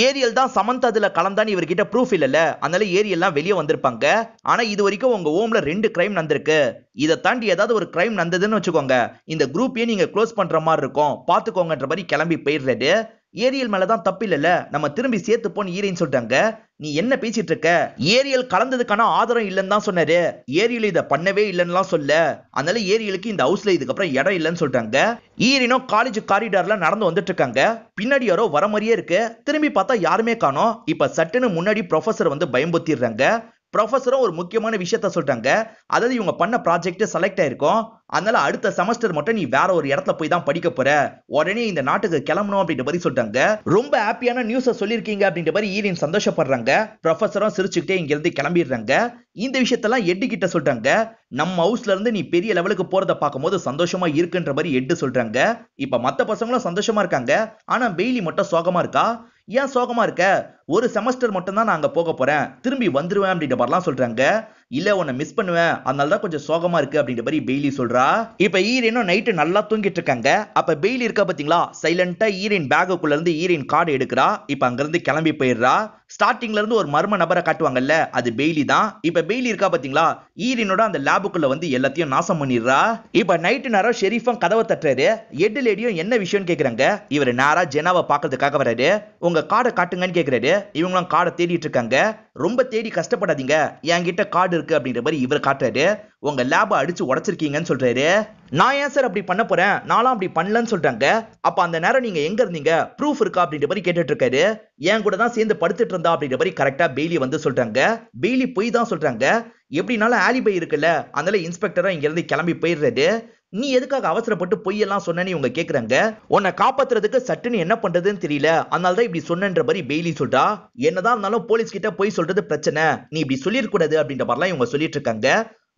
ஏரியல் தான் சமந்தா அதுல கலந்தான்னு இவர்கிட்ட ப்ரூஃப் இல்லல, அதனால ஏரியல்லாம் வெளியே வந்திருப்பாங்க. ஆனா இது வரைக்கும் உங்க ஓம்ல 2 கிரைம் நடந்திருக்கு. இதை தாண்டி ஏதாவது ஒரு கிரைம் நடந்ததுன்னு வச்சுக்கோங்க, இந்த குரூப்பையே நீங்க க்ளோஸ் பண்ற மாதிரி இருக்கும், பாத்துக்கோங்கன்ற மாதிரி கிளம்பி போயிடுறாரு. ஏரியல் மேலதான் தப்பு இல்லல, நம்ம திரும்பி சேர்த்து போன்னு ஈரின்னு சொல்லிட்டாங்க. நீ என்ன பேசிட்டு இருக்க, ஏரியல் கலந்ததுக்கான ஆதாரம் இல்லைன்னு தான் சொன்னாரு. ஏரியல் இதை பண்ணவே இல்லைன்னு சொல்ல, அதனால ஏரியலுக்கு இந்த ஹவுஸ்ல இதுக்கப்புறம் இடம் இல்லைன்னு சொல்லிட்டாங்க. ஈரினும் காலேஜ் காரிடார்ல நடந்து வந்துட்டு இருக்காங்க. பின்னாடி யாரோ வர மாதிரியே இருக்கு. திரும்பி பார்த்தா யாருமே காணோம். இப்ப சட்டுன்னு முன்னாடி ப்ரொஃபசர் வந்து பயம்புத்திடுறாங்க. ப்ரொஃபஸரும் ஒரு முக்கியமான விஷயத்த சொல்றாங்க. அதாவது இவங்க பண்ண ப்ராஜெக்ட் செலக்ட் ஆயிருக்கும், அதனால அடுத்த செமஸ்டர் மட்டும் நீ வேற ஒரு இடத்துல போய் தான் படிக்க போற, உடனே இந்த நாட்டுக்கு கிளம்பணும் அப்படின்ற மாதிரி சொல்றாங்க. ரொம்ப ஹாப்பியான நியூஸை சொல்லியிருக்கீங்க அப்படின்ற மாதிரி ஈரின் சந்தோஷப்படுறாங்க. ப்ரொஃபஸரும் சிரிச்சுக்கிட்டே இங்க இருந்து கிளம்பிடுறாங்க. இந்த விஷயத்தெல்லாம் எட்டு கிட்ட சொல்றாங்க. நம்ம ஹவுஸ்ல இருந்து நீ பெரிய லெவலுக்கு போறத பார்க்கும்போது சந்தோஷமா இருக்குன்ற மாதிரி எட்டு சொல்றாங்க. இப்ப மத்த பசங்களும் சந்தோஷமா இருக்காங்க. ஆனா பெய்லி மட்டும் சோகமா இருக்கா. ஏன் சோகமா இருக்க, ஒரு செமஸ்டர் மட்டும் தான் நான் அங்க போக போறேன், திரும்பி வந்துருவேன் அப்படின்ற மாதிரிலாம் சொல்றாங்க. இல்ல உன்னை மிஸ் பண்ணுவேன், அதனால தான் கொஞ்சம் சோகமா இருக்கு அப்படின்ற மாதிரி பெய்லி சொல்றா. இப்ப ஈரினும் நைட்டு நல்லா தூங்கிட்டு இருக்காங்க. அப்ப பெய்லி இருக்கா பாத்தீங்களா, சைலண்டா ஈரின் பேக்குள்ள இருந்து ஈரின் கார்டு எடுக்கிறா. இப்ப அங்க இருந்து கிளம்பி போயிடுறா. ஸ்டார்டிங்ல இருந்து ஒரு மர்ம நபரை காட்டுவாங்கல்ல, அது பெய்லி தான். இப்ப பெய்லி இருக்கா பாத்தீங்களா, ஈரினோட அந்த லேபுக்குள்ள வந்து எல்லாத்தையும் நாசம் பண்ணிடுறா. இப்ப நைட்டு நேரம் ஷெரீஃபும் கதவை தட்டுறாரு. எட்டு லேடியும் என்ன விஷயம்னு கேக்குறாங்க. இவர் நேரா ஜெனாவை பாக்குறதுக்காக வராரு. உங்க கார்டை காட்டுங்கன்னு கேக்குறாரு. இவங்களும் கார்டை தேடிட்டு இருக்காங்க. ரொம்ப தேடி கஷ்டப்படாதீங்க, என்கிட்ட கார்டு இருக்கு அப்படின்ற மாதிரி இவர் காட்டுறாரு. உங்க லேபை அடிச்சு உடைச்சிருக்கீங்கன்னு சொல்றாரு. நான் ஏன் சார் அப்படி பண்ண போறேன், நானும் அப்படி பண்ணலன்னு சொல்றாங்க. அப்ப அந்த நேரம் நீங்க எங்க இருந்தீங்க, ப்ரூஃப் இருக்கா அப்படின்ற மாதிரி கேட்டுட்டு இருக்காரு. என் கூட தான் சேர்ந்து படுத்துட்டு இருந்தா அப்படின்ற மாதிரி கரெக்டா பெய்லி வந்து சொல்றாங்க. பெய்லி போய் தான் சொல்றாங்க. எப்படினாலும் ஆலிபை இருக்குல்ல, அதனால இன்ஸ்பெக்டரும் இங்க இருந்து கிளம்பி போயிடுறாரு. நீ எதுக்காக அவசரப்பட்டு பொய்யெல்லாம் சொன்னேன்னு இவங்க கேக்குறாங்க. உன்னை காப்பாத்துறதுக்கு சட்டுன்னு என்ன பண்றதுன்னு தெரியல, அதனாலதான் இப்படி சொன்னன்ற மாதிரி பெய்லி சொல்றா. என்னதான் இருந்தாலும் போலீஸ் கிட்ட போய் சொல்றது பிரச்சனை, நீ இப்படி சொல்லிருக்க கூடாது அப்படின்ற மாதிரிலாம் இவங்க சொல்லிட்டு இருக்காங்க.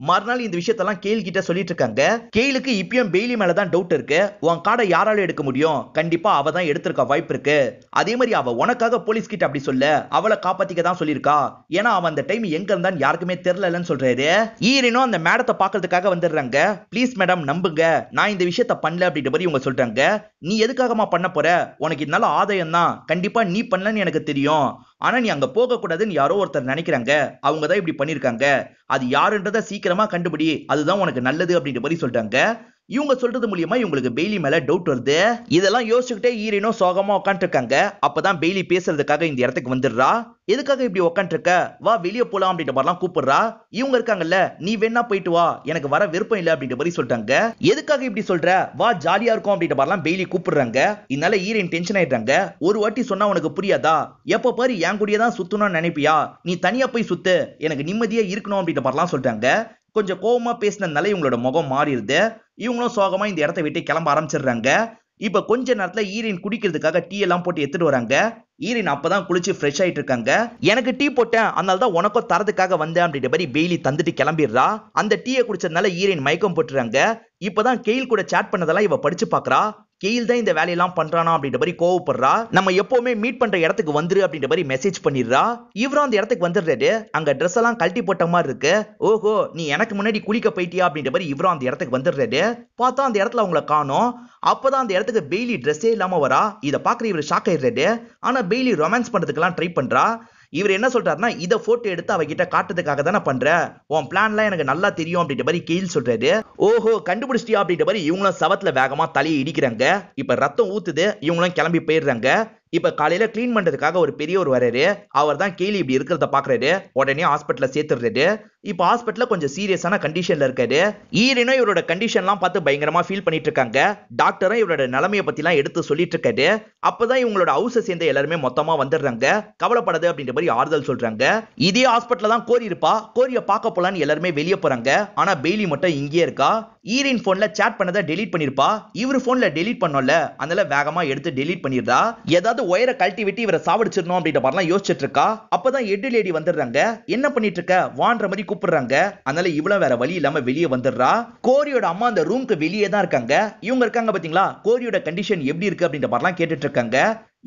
மறுநாள் இந்த விஷயத்தெல்லாம் கேல் கிட்ட சொல்லிட்டு இருக்காங்க. கேலுக்கு இப்பயும் பெய்லி மேலதான் டவுட் இருக்கு. உன் கார்டை யாரால எடுக்க முடியும், கண்டிப்பா அவ தான் எடுத்திருக்க வாய்ப்பு இருக்கு. அதே மாதிரி அவ உனக்காக போலீஸ் கிட்ட அப்படி சொல்ல, அவளை காப்பாத்திக்க தான் சொல்லிருக்கா. ஏன்னா அவன் அந்த டைம் எங்க இருந்தான்னு யாருக்குமே தெரியலன்னு சொல்றாரு. ஈரனும் அந்த மேடத்தை பாக்குறதுக்காக வந்துடுறாங்க. ப்ளீஸ் மேடம் நம்புங்க, நான் இந்த விஷயத்த பண்ணல அப்படின்ற மாதிரி இவங்க சொல்றாங்க. நீ எதுக்காகமா பண்ண போற, உனக்கு இதனால ஆதாயம் தான், கண்டிப்பா நீ பண்ணலன்னு எனக்கு தெரியும். ஆனா நீ அங்க போக கூடாதுன்னு யாரோ ஒருத்தர் நினைக்கிறாங்க, அவங்க தான் இப்படி பண்ணிருக்காங்க. அது யாருன்றத சீக்கிரமா கண்டுபிடி, அதுதான் உனக்கு நல்லது அப்படின்ற மாதிரி சொல்றாங்க. இவங்க சொல்றது மூலியமா இவங்களுக்கு பெய்லி மேல டவுட் வருது. இதெல்லாம் யோசிச்சுக்கிட்டே ஈரனும் சோகமா உட்காந்து இருக்காங்க. அப்பதான் பெய்லி பேசுறதுக்காக இந்த இடத்துக்கு வந்துடுறா. எதுக்காக இப்படி உட்காந்து இருக்க, வா வெளியே போலாம் அப்படின்ற மாதிரிலாம் கூப்பிடுறா. இவங்க இருக்காங்கல்ல, நீ வேணா போயிட்டு வா, எனக்கு வர விருப்பம் இல்ல அப்படின்ற மாதிரி சொல்றாங்க. எதுக்காக இப்படி சொல்ற, வா ஜாலியா இருக்கும் அப்படின்ற மாதிரிலாம் பெய்லி கூப்பிடுறாங்க. இதனால ஈரன் டென்ஷன் ஆயிடுறாங்க. ஒரு வாட்டி சொன்னா உனக்கு புரியாதா, எப்ப பாரு என் கூடயே தான் சுத்தணும்னு நினைப்பியா, நீ தனியா போய் சுத்து, எனக்கு நிம்மதியா இருக்கணும் அப்படின்ற மாதிரிலாம் சொல்றாங்க. கொஞ்சம் கோவமா பேசினதுனால இவங்களோட முகம் மாறிடுது. இவங்களும் சோகமா இந்த இடத்தை விட்டு கிளம்ப ஆரம்பிச்சிடுறாங்க. இப்ப கொஞ்ச நேரத்துல ஈரின் குடிக்கிறதுக்காக டீ எல்லாம் போட்டு எடுத்துட்டு வராங்க. ஈரின் அப்பதான் குளிச்சு ஃப்ரெஷ் ஆயிட்டு இருக்காங்க. எனக்கு டீ போட்டேன், அதனால தான் உனக்கும் தரதுக்காக வந்தேன் அப்படின்ற மாதிரி பெய்லி தந்துட்டு கிளம்பிடுறா. அந்த டீயை குடிச்சதுனால ஈரின் மயக்கம் போட்டுறாங்க. இப்பதான் கெயில் கூட சாட் பண்ணதெல்லாம் இவ படிச்சு பாக்குறா. கெயில் தான் இந்த வேலையெல்லாம் பண்றானா அப்படின்ற மாதிரி கோவப்படுறா. நம்ம எப்பவுமே மீட் பண்ற இடத்துக்கு வந்துரு அப்படின்ற மாதிரி மெசேஜ் பண்ணிடுறா. இவரும் அந்த இடத்துக்கு வந்துடுறாரு. அங்க ட்ரெஸ் எல்லாம் கழட்டி போட்ட மாதிரி இருக்கு. ஓஹோ, நீ எனக்கு முன்னாடி குளிக்க போயிட்டியா அப்படின்ற மாதிரி இவரும் அந்த இடத்துக்கு வந்துடுறாரு. பார்த்தா அந்த இடத்துல அவங்கள காணோம். அப்பதான் அந்த இடத்துக்கு பெய்லி ட்ரெஸ்ஸே இல்லாம வரா. இதை பாக்குற இவர் ஷாக் ஆயிடுறாரு. ஆனா பெய்லி ரொமான்ஸ் பண்றதுக்கெல்லாம் ட்ரை பண்றா. இவர் என்ன சொல்றாருன்னா, இதை போட்டோ எடுத்து அவகிட்ட காட்டுறதுக்காக தானே பண்ற, உன் பிளான்லாம் எனக்கு நல்லா தெரியும் அப்படின்ற மாதிரி கெயில் சொல்றாரு. ஓஹோ, கண்டுபிடிச்சிட்டியா அப்படின்ற மாதிரி இவங்களும் சவத்துல வேகமா தலையை இடிக்கிறாங்க. இப்ப ரத்தம் ஊத்துது. இவங்களும் கிளம்பி போயிடுறாங்க. இப்ப காலையில கிளீன் பண்றதுக்காக ஒரு பெரியவர் வராரு. அவர் தான் கேலி இப்படி இருக்கிறத பாக்குறாரு. உடனே ஹாஸ்பிட்டல்ல சேர்த்துடுறாரு. இப்ப ஹாஸ்பிட்டல்ல கொஞ்சம் சீரியஸான கண்டிஷன்ல இருக்காரு. ஈரனும் இவரோட கண்டிஷன்லாம் பார்த்து பயங்கரமா ஃபீல் பண்ணிட்டு இருக்காங்க. டாக்டரும் இவரோட நிலைமையை பத்தி எல்லாம் எடுத்து சொல்லிட்டு இருக்காரு. அப்பதான் இவங்களோட ஹவுஸை சேர்ந்த எல்லாருமே மொத்தமா வந்துடுறாங்க. கவலைப்படாது அப்படின்ற மாதிரி ஆறுதல் சொல்றாங்க. இதே ஹாஸ்பிட்டல்ல தான் கோரி இருப்பா. கோரிய பார்க்க போலான்னு எல்லாருமே வெளியே போறாங்க. ஆனா பெய்லி மட்டும் இங்கே இருக்கா. ஈரின் போன்ல சாட் பண்ணதை டெலீட் பண்ணிருப்பா. இவர் போன்ல டெலீட் பண்ணல, அதனால வேகமா எடுத்து டெலீட் பண்ணிடுறா. ஏதாவது ஒயரை கழட்டி விட்டு இவரை சாவடிச்சிடணும் அப்படின்ற மாதிரிலாம் யோசிச்சுட்டு இருக்கா. அப்பதான் எட்டு லேடி வந்துடுறாங்க. என்ன பண்ணிட்டு இருக்க வான்ற மாதிரி கூப்பிடுறாங்க. அதனால இவ்வளவு வேற வழி இல்லாம வெளியே வந்துடுறா. கோரியோட அம்மா அந்த ரூம்க்கு வெளியே தான் இருக்காங்க. இவங்க இருக்காங்க பாத்தீங்களா, கோரியோட கண்டிஷன் எப்படி இருக்கு அப்படின்ற மாதிரிலாம் கேட்டுட்டு இருக்காங்க.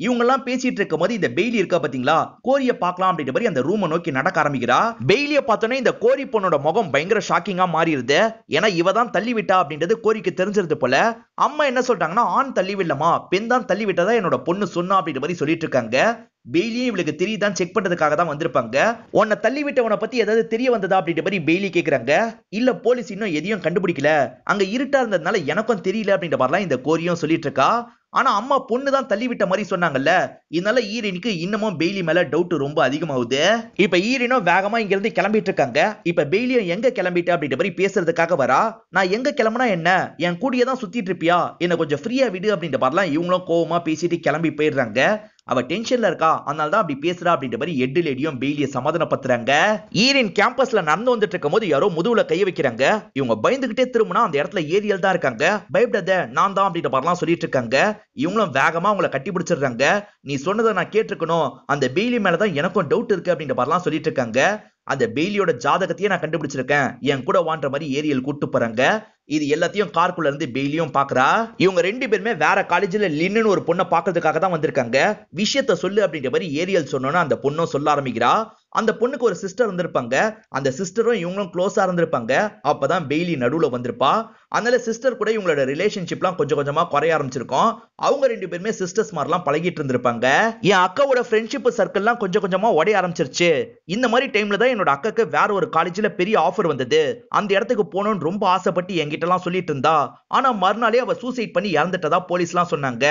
இவங்க எல்லாம் பேசிட்டு இருக்கும் போது இந்த பெய்லி இருக்கா பாத்தீங்களா, கோரிய பார்க்கலாம் அப்படின்ற மாதிரி அந்த ரூமை நோக்கி நடக்க ஆரம்பிக்கிறா. பெய்லிய பார்த்தோன்னே இந்த கோரி பொண்ணோட முகம் பயங்கர ஷாக்கிங்கா மாறிடுது. ஏன்னா இவ தான் தள்ளி விட்டா அப்படின்றது கோரிக்கு தெரிஞ்சிருது போல. அம்மா என்ன சொல்றாங்கன்னா, ஆண் தள்ளி விடலாமா, பெண் தான் தள்ளி விட்டதா என்னோட பொண்ணு சொன்னா அப்படின்ற மாதிரி சொல்லிட்டு இருக்காங்க. பெய்லியும் இவளுக்கு தெரியுதான் செக் பண்றதுக்காக தான் வந்திருப்பாங்க. உன்னை தள்ளி விட்டவனை பத்தி ஏதாவது தெரிய வந்ததா அப்படின்ற மாதிரி பெய்லி கேக்குறாங்க. இல்ல போலீஸ் இன்னும் எதையும் கண்டுபிடிக்கல, அங்க இருட்டா இருந்ததுனால எனக்கும் தெரியல அப்படின்ற மாதிரிலாம் இந்த கோரியும் சொல்லிட்டு இருக்கா. ஆனா அம்மா பொண்ணு தான் தள்ளி விட்ட மாதிரி சொன்னாங்கல்ல, இதனால ஈரனுக்கு இன்னமும் பெய்லி மேல டவுட் ரொம்ப அதிகமாகுது. இப்ப ஈரனும் வேகமா இங்க இருந்து கிளம்பிட்டு இருக்காங்க. இப்ப பெய்லியும் எங்க கிளம்பிட்டு அப்படின்ற மாதிரி பேசுறதுக்காக வரா. நான் எங்க கிளம்புனா என்ன, என் கூடியே தான் சுத்திட்டு இருப்பியா, என்ன கொஞ்சம் ஃப்ரீயா விடு அப்படின்ற மாதிரிலாம் இவங்களும் கோவமா பேசிட்டு கிளம்பி போயிடுறாங்க. அவ டென்ஷன்ல இருக்கா, அதனால தான் அப்படி பேசுறா அப்படின்ற மாதிரி எட்டு லேடியும் பெய்லிய சமாதானப்படுத்துறாங்க. ஈரின் கேம்பஸ்ல நடந்து வந்துட்டு இருக்கும் போது யாரோ முதுகுல கை வைக்கிறாங்க. இவங்க பயந்துகிட்டே திரும்பினா அந்த இடத்துல ஏரியல் தான் இருக்காங்க. பயப்படாத, நான் தான் அப்படின்ற மாதிரிலாம் சொல்லிட்டு இருக்காங்க. இவங்களும் வேகமா அவங்கள கட்டி பிடிச்சிடுறாங்க. நீ சொன்னதை நான் கேட்டிருக்கணும், அந்த பெய்லி மேலதான் எனக்கும் டவுட் இருக்கு அப்படின்ற மாதிரிலாம் சொல்லிட்டு இருக்காங்க. அந்த பெய்லியோட ஜாதகத்தையே நான் கண்டுபிடிச்சிருக்கேன், என் கூட வான்ற மாதிரி ஏரியல் கூட்டு போறாங்க. இது எல்லாத்தையும் கார்க்குள்ள இருந்து பெய்லியும் பாக்குறா. இவங்க ரெண்டு பேருமே வேற காலேஜ்ல லின்னு ஒரு பொண்ணை பாக்குறதுக்காக தான் வந்திருக்காங்க. விஷயத்த சொல்லு அப்படின்ற மாதிரி ஏரியல் சொன்னோன்னா அந்த பொண்ணும் சொல்ல ஆரம்பிக்கிறா. அந்த பொண்ணுக்கு ஒரு சிஸ்டர் இருந்திருப்பாங்க. அந்த சிஸ்டரும் இவங்களும் க்ளோஸா இருந்திருப்பாங்க. அப்பதான் பெய்லி நடுவுல வந்திருப்பா. அதனால சிஸ்டர் கூட இவங்களோட ரிலேஷன்ஷிப்லாம் கொஞ்சம் கொஞ்சமா குறைய ஆரம்பிச்சிருக்கும். அவங்க ரெண்டு பேருமே சிஸ்டர்ஸ் மாதிரிலாம் பழகிட்டு இருந்திருப்பாங்க. என் அக்காவோட ஃப்ரெண்ட்ஷிப் சர்க்கிள்லாம் கொஞ்சம் கொஞ்சமா உடைய ஆரம்பிச்சிருச்சு. இந்த மாதிரி டைம்ல தான் என்னோட அக்காக்கு வேற ஒரு காலேஜ்ல பெரிய ஆஃபர் வந்தது. அந்த இடத்துக்கு போகணும்னு ரொம்ப ஆசைப்பட்டு என்கிட்ட எல்லாம் சொல்லிட்டு இருந்தா. ஆனா மறுநாளே அவ சூசைட் பண்ணி இறந்துட்டதா போலீஸ்லாம் சொன்னாங்க.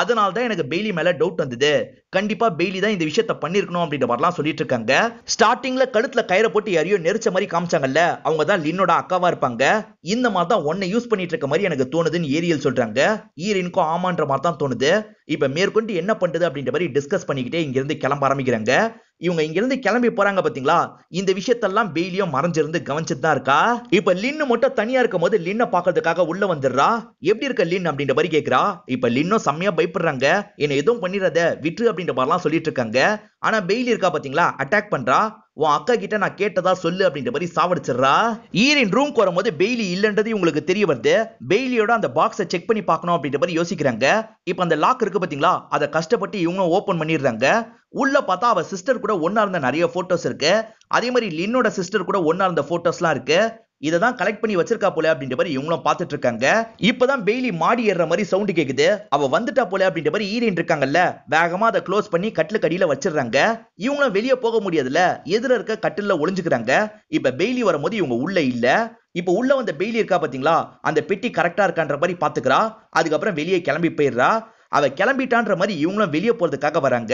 அதனால தான் எனக்கு பெய்லி மேல டவுட் வந்தது. கண்டிப்பா பெய்லி தான் இந்த விஷயத்த பண்ணிருக்கணும் அப்படின்ற மாதிரிலாம் சொல்லிட்டு இருக்காங்க. ஸ்டார்டிங்ல கழுத்துல கயிறை போட்டு யாரையோ நெரிச்ச மாதிரி காமிச்சாங்கல்ல, அவங்க தான் லின்னோட அக்காவா இருப்பாங்க. இந்த மாதிரி தான் ஒன்னை யூஸ் பண்ணிட்டு இருக்க மாதிரி எனக்கு தோணுதுன்னு ஏரியல் சொல்றாங்க. ஈரினுக்கும் ஆமான்ற மாதிரி தான் தோணுது. இப்ப மேற்கொண்டு என்ன பண்றது அப்படின்ற மாதிரி டிஸ்கஸ் பண்ணிக்கிட்டே இங்க இருந்து கிளம்ப ஆரம்பிக்கிறாங்க. இவங்க இங்க இருந்து கிளம்பி போறாங்க பாத்தீங்களா, இந்த விஷயத்தெல்லாம் பெய்லியும் மறைஞ்சிருந்து கவனிச்சுட்டு தான் இருக்கா. இப்ப லின்னு மட்டும் தனியா இருக்கும் போது லின்ன பாக்குறதுக்காக உள்ள வந்துடுறா. எப்படி இருக்க லின் அப்படின்ற மாதிரி கேக்குறா. இப்ப லின்னும் செம்மையா பயப்படுறாங்க. என்ன எதுவும் பண்ணிடாத விட்டு அப்படின்ற மாதிரிலாம் சொல்லிட்டு இருக்காங்க. ஆனா பெய்லி இருக்கா பாத்தீங்களா, அட்டாக் பண்றா. உன் அக்கா கிட்ட நான் கேட்டதா சொல்லு அப்படின்ற மாதிரி சாவடிச்சிடுறா. ஈரின் ரூம்க்கு வரும்போது பெய்லி இல்லன்றது உங்களுக்கு தெரிய வருது. பெய்லியோட அந்த பாக்ஸை செக் பண்ணி பார்க்கணும் அப்படின்ற மாதிரி யோசிக்கிறாங்க. இப்ப அந்த லாக் இருக்கு பாத்தீங்களா, அதை கஷ்டப்பட்டு இவங்க ஓபன் பண்ணிடுறாங்க. உள்ள பார்த்தா அவ சிஸ்டர் கூட ஒன்னா இருந்த நிறைய போட்டோஸ் இருக்கு. அதே மாதிரி லின்னோட சிஸ்டர் கூட ஒன்னா இருந்த போட்டோஸ்லாம் இருக்கு. இததான் கலெக்ட் பண்ணி வச்சிருக்கா போல அப்படின்ற மாதிரி இவங்களும் பார்த்துட்டு இருக்காங்க. இப்பதான் பெய்லி மாடி ஏறுற மாதிரி சவுண்ட் கேக்குது. அவ வந்துட்டா போல அப்படின்ற மாதிரி ஈரின் இருக்காங்கல்ல, வேகமா அதை க்ளோஸ் பண்ணி கட்டிலுக்கு அடியில வச்சிடுறாங்க. இவங்களும் வெளியே போக முடியாதுல, எதிர இருக்க கட்டில ஒளிஞ்சுக்கிறாங்க. இப்ப பெய்லி வரும்போது இவங்க உள்ள இல்ல. இப்ப உள்ள வந்த பெய்லி இருக்கா பாத்தீங்களா, அந்த பெட்டி கரெக்டா இருக்கான்ற மாதிரி பாத்துக்கிறா. அதுக்கப்புறம் வெளியே கிளம்பி போயிடுறா. அவ கிளம்பிட்டான்ற மாதிரி இவங்களும் வெளியே போறதுக்காக வராங்க.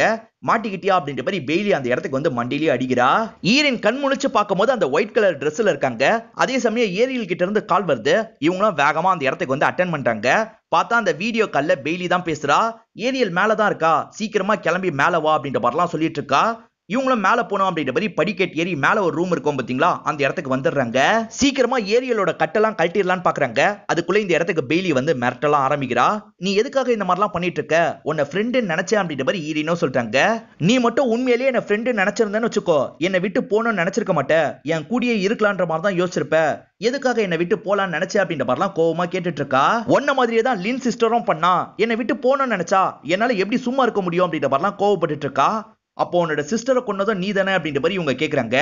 மாட்டிக்கிட்டியா அப்படின்ற மாதிரி பெய்லி அந்த இடத்துக்கு வந்து மண்டிலேயே அடிக்கிறா. ஈரின் கண் முழிச்சு பார்க்கும்போது அந்த ஒயிட் கலர் ட்ரெஸ்ல இருக்காங்க. அதே சமயம் ஏரியல் கிட்ட இருந்து கால் வருது. இவங்களும் வேகமா அந்த இடத்துக்கு வந்து அட்டென்ட் பண்றாங்க. பார்த்தா அந்த வீடியோ கால்ல பெய்லி தான் பேசுறா. ஏரியல் மேலதான் இருக்கா, சீக்கிரமா கிளம்பி மேல வா அப்படின்ற மாதிரிலாம் சொல்லிட்டு இருக்கா. இவங்களும் மேல போனோம் அப்படின்ற மாதிரி படிக்கட் ஏறி மேல ஒரு ரூம் இருக்கும் பாத்தீங்களா, அந்த இடத்துக்கு வந்துடுறாங்க. சீக்கிரமா ஏரியலோட கட்டெல்லாம் கழட்டிடலான்னு பாக்குறாங்க. அதுக்குள்ள இந்த இடத்துக்கு பெய்லி வந்து மிரட்டலாம் ஆரம்பிக்கிறா. நீ எதுக்காக இந்த மாதிரிலாம் பண்ணிட்டு இருக்க, உன்னை ஃப்ரெண்டு நினைச்சேன் அப்படின்ற மாதிரி ஈரினோ சொல்றாங்க. நீ மட்டும் உண்மையிலேயே என்ன ஃப்ரெண்டு நினைச்சிருந்தேன்னு வச்சுக்கோ, என்னை விட்டு போகணும்னு நினைச்சிருக்க மாட்டேன், என் கூடியே இருக்கலான்ற மாதிரி தான் யோசிச்சிருப்ப. எதுக்காக என்னை விட்டு போலான்னு நினைச்சேன் அப்படின்ற மாதிரிலாம் கோவமா கேட்டுட்டு இருக்கா. ஒன்ன மாதிரியே தான் லின் சிஸ்டரும் பண்ணா. என்னை விட்டு போகணும்னு நினைச்சா என்னால எப்படி சும்மா இருக்க முடியும் அப்படின்ற மாதிரிலாம் கோவப்பட்டு இருக்கா. அப்போ உன்னோட சிஸ்டரை கொன்னதும் நீ தானே அப்படின்ற மாதிரி இவங்க கேக்குறாங்க.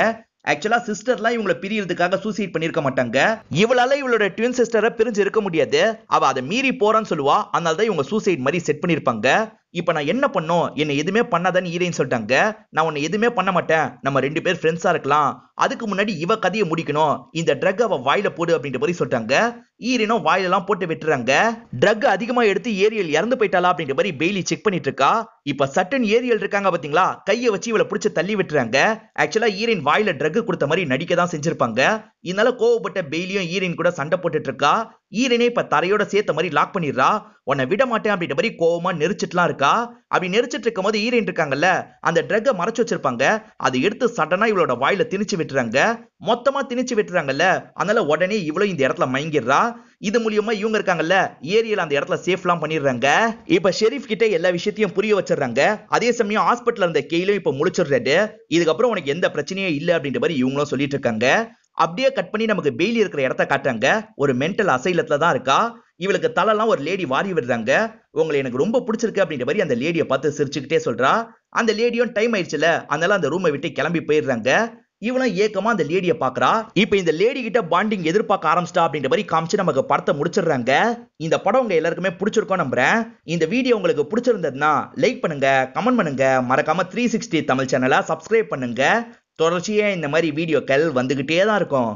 ஆக்சுவலா சிஸ்டர்லாம் இவங்களை பிரியறதுக்காக சூசைட் பண்ணிருக்க மாட்டாங்க. இவளால இவளோட ட்வின் சிஸ்டரை பிரிஞ்சு இருக்க முடியாது. அவ அதை மீறி போறான்னு சொல்லுவா. அதனால தான் இவங்க சூசைட் மாதிரி செட் பண்ணிருப்பாங்க. இப்ப நான் என்ன பண்ணோம், என்ன எதுவுமே பண்ணாதான்னு ஈரேன்னு சொல்லிட்டாங்க. நான் உன்னை எதுவுமே பண்ண மாட்டேன், நம்ம 2 பேர் ஃப்ரெண்ட்ஸா இருக்கலாம். அதுக்கு முன்னாடி இவ கதையை முடிக்கணும், இந்த ட்ரக் அவ வாயில போடு அப்படின்ற மாதிரி சொல்லிட்டாங்க. ஈரனும் வாயிலெல்லாம் போட்டு விட்டுறாங்க. ட்ரக் அதிகமா எடுத்து ஏரியல் இறந்து போயிட்டாளா அப்படின்ற மாதிரி பெய்லி செக் பண்ணிட்டு இருக்கா. இப்ப சட்டன் ஏரியல் இருக்காங்க பாத்தீங்களா, கையை வச்சு இவளை பிடிச்சு தள்ளி விட்டுறாங்க. ஆக்சுவலா ஈரின் வாயில ட்ரக் கொடுத்த மாதிரி நடிக்க தான் செஞ்சிருப்பாங்க. இதனால கோவப்பட்ட பெய்லியும் ஈரின் கூட சண்டை போட்டுட்டு இருக்கா. ஈரனே இப்ப தரையோட சேர்த்த மாதிரி லாக் பண்ணிடுறா. உன்னை விட மாட்டேன் அப்படின்ற மாதிரி கோவமா நெரிச்சிட்டுலாம் இருக்கா. அப்படி நெரிச்சிட்டு இருக்கும் போது ஈரன் இருக்காங்கல்ல, அந்த ட்ரக்கை மறைச்சு வச்சிருப்பாங்க. அதை எடுத்து சடனா இவளோட வாயில திணிச்சு விட்டுறாங்க. மொத்தமா திணிச்சு விட்டுறாங்கல்ல, அதனால உடனே இவ்வளவு இந்த இடத்துல மயங்கிடுறா. இது மூலியமா இவங்க இருக்காங்கல்ல, ஏரியல் அந்த இடத்துல சேஃப்லாம் பண்ணிடுறாங்க. இப்ப ஷெரீப் கிட்ட எல்லா விஷயத்தையும் புரிய வச்சிடுறாங்க. அதே சமயம் ஹாஸ்பிட்டல் இருந்த கெயிலும் இப்ப முழிச்சிடுறாரு. இதுக்கப்புறம் உனக்கு எந்த பிரச்சனையும் இல்லை அப்படின்ற மாதிரி இவங்களும் சொல்லிட்டு இருக்காங்க. அப்படியே கட் பண்ணி நமக்கு பெய்லி இருக்கிற இடத்த காட்டுறாங்க. ஒரு மென்டல் அசைலத்துல தான் இருக்கா. இவளுக்கு தலைலாம் ஒரு லேடி வாரி விடுறாங்க. உங்களை எனக்கு ரொம்ப பிடிச்சிருக்கு அப்படின்ற மாதிரி அந்த லேடியை பார்த்து சிரிச்சுக்கிட்டே சொல்றா. அந்த லேடியும் டைம் ஆயிடுச்சுல, அதனால அந்த ரூமை விட்டு கிளம்பி போயிடுறாங்க. இவளும் ஏக்கமா அந்த லேடியை பாக்குறா. இப்ப இந்த லேடி கிட்ட பாண்டிங் எதிர்பார்க்க ஆரம்பிச்சிட்டா அப்படின்ற மாதிரி காமிச்சு நமக்கு படத்தை முடிச்சிடுறாங்க. இந்த படம் உங்க எல்லாருக்குமே பிடிச்சிருக்கோம் நம்புறேன். இந்த வீடியோ உங்களுக்கு பிடிச்சிருந்ததுன்னா லைக் பண்ணுங்க, கமெண்ட் பண்ணுங்க, மறக்காம 360 தமிழ் சேனலை சப்ஸ்கிரைப் பண்ணுங்க. தொடர்ச்சியா இந்த மாதிரி வீடியோக்கள் வந்துகிட்டே தான் இருக்கும்.